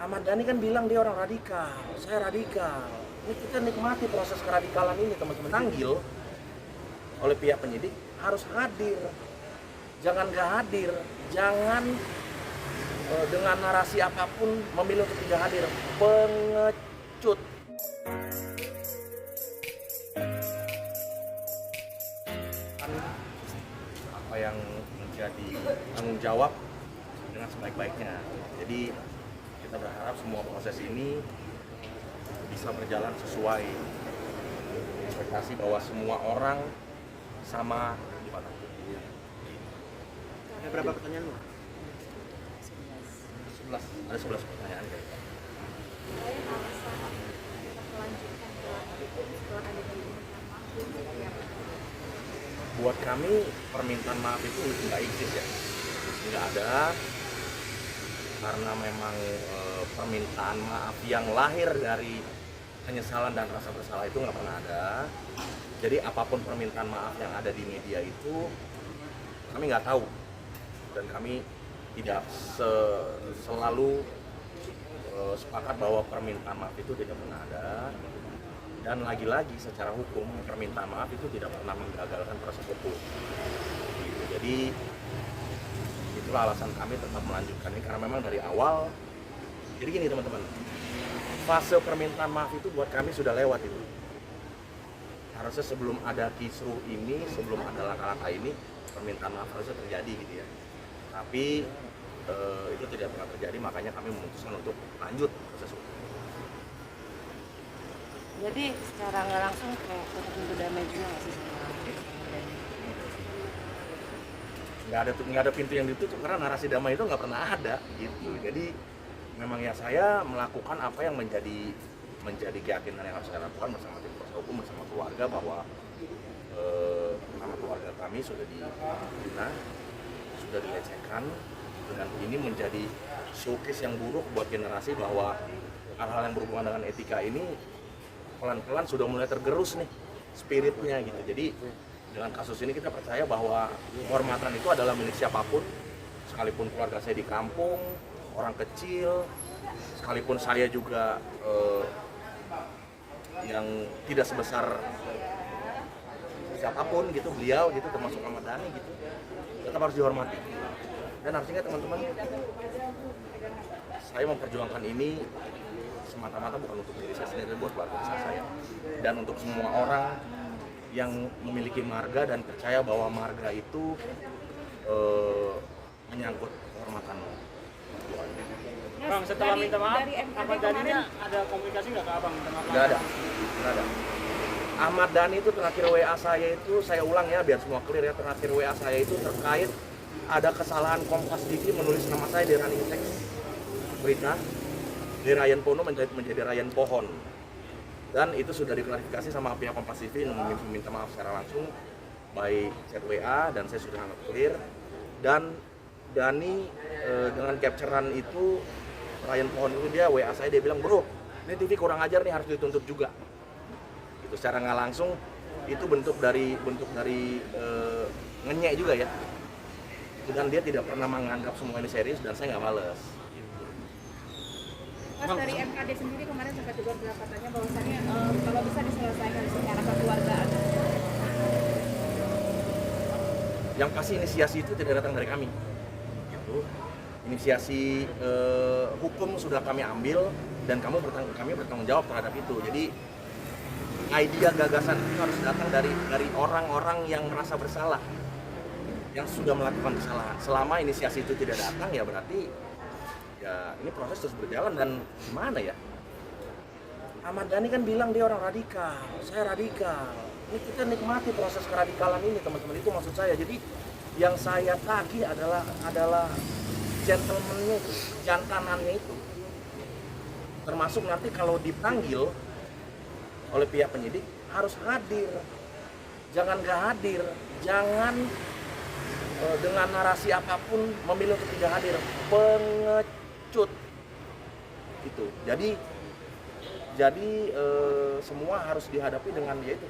Ahmad Dhani kan bilang dia orang radikal, saya radikal. Ini kita nikmati proses keradikalan ini teman-teman. Tanggil oleh pihak penyidik harus hadir, jangan gak hadir, jangan dengan narasi apapun memilih untuk tidak hadir. Pengecut. Apa yang menjadi tanggung jawab dengan sebaik-baiknya. Jadi kita berharap semua proses ini bisa berjalan sesuai ekspektasi bahwa semua orang sama di mata. Ada berapa pertanyaan lu? 11, ada 11 pertanyaan kayak gitu. Buat kami permintaan maaf itu nggak eksis ya, nggak ada, karena memang permintaan maaf yang lahir dari penyesalan dan rasa bersalah itu nggak pernah ada. Jadi apapun permintaan maaf yang ada di media itu kami nggak tahu, dan kami tidak selalu sepakat bahwa permintaan maaf itu tidak pernah ada. Dan lagi-lagi secara hukum permintaan maaf itu tidak pernah menggagalkan proses hukum. Jadi itulah alasan kami tetap melanjutkan ini, karena memang dari awal. Jadi gini teman-teman, fase permintaan maaf itu buat kami sudah lewat itu. Harusnya sebelum ada kisruh ini, sebelum ada langkah-langkah ini, permintaan maaf harusnya terjadi gitu ya. Tapi itu tidak pernah terjadi, makanya kami memutuskan untuk lanjut proses hukum. Jadi secara nggak langsung kayak untuk pintu damai juga nggak sih sama Dhani? Nggak ada pintu yang ditutup, karena narasi damai itu nggak pernah ada gitu. Jadi memang ya saya melakukan apa yang menjadi keyakinan yang harus saya lakukan bersama tim kuasa hukum, bersama keluarga, bahwa nama keluarga kami sudah dihina, sudah dilecehkan. Dengan ini menjadi showcase yang buruk buat generasi, bahwa hal-hal yang berhubungan dengan etika ini pelan-pelan sudah mulai tergerus nih spiritnya gitu. Jadi dengan kasus ini kita percaya bahwa kehormatan itu adalah milik siapapun, sekalipun keluarga saya di kampung, orang kecil, sekalipun saya juga yang tidak sebesar siapapun gitu, beliau gitu, termasuk Ahmad Dhani gitu, tetap harus dihormati. Dan artinya teman-teman, saya memperjuangkan ini semata-mata bukan untuk diri saya sendiri, buat keluarga besar saya, dan untuk semua orang yang memiliki marga dan percaya bahwa marga itu menyangkut kehormatan. Bang, setelah minta maaf, Ahmad Dhani ada komunikasi nggak ke abang? Nggak ada. Ahmad Dhani itu terakhir WA saya itu, saya ulang ya biar semua clear ya, terakhir WA saya itu terkait ada kesalahan Kompas TV menulis nama saya di running text berita, di Ryan Pono menjadi Ryan Pohon, dan itu sudah diklarifikasi sama pihak Kompas TV, meminta maaf secara langsung by chat WA, dan saya sudah sangat clear. Dan Dhani dengan capturean itu, Ryan Pohon itu dia WA saya, dia bilang, bro ini TV kurang ajar nih, harus dituntut juga. Itu secara nggak langsung itu bentuk dari ngenyek juga ya. Dan dia tidak pernah menganggap semua ini serius, dan saya nggak males. Mas, dari MKD sendiri kemarin sempat juga bilang katanya bahwasannya kalau bisa diselesaikan secara kekeluargaan. Yang pasti inisiasi itu tidak datang dari kami. Gitu. Inisiasi hukum sudah kami ambil, dan kami bertanggung jawab terhadap itu. Jadi ide gagasan itu harus datang dari orang-orang yang merasa bersalah, yang sudah melakukan kesalahan. Selama inisiasi itu tidak datang, ya berarti ya ini proses terus berjalan. Dan gimana ya, Ahmad Dhani kan bilang dia orang radikal, saya radikal. Ini kita nikmati proses keradikalan ini teman-teman, itu maksud saya. Jadi yang saya tagih adalah gentleman-nya itu, jantanannya itu. Termasuk nanti kalau dipanggil oleh pihak penyidik harus hadir, jangan gak hadir, jangan dengan narasi apapun memilih untuk tidak hadir. Pengecut itu. Jadi semua harus dihadapi dengan yaitu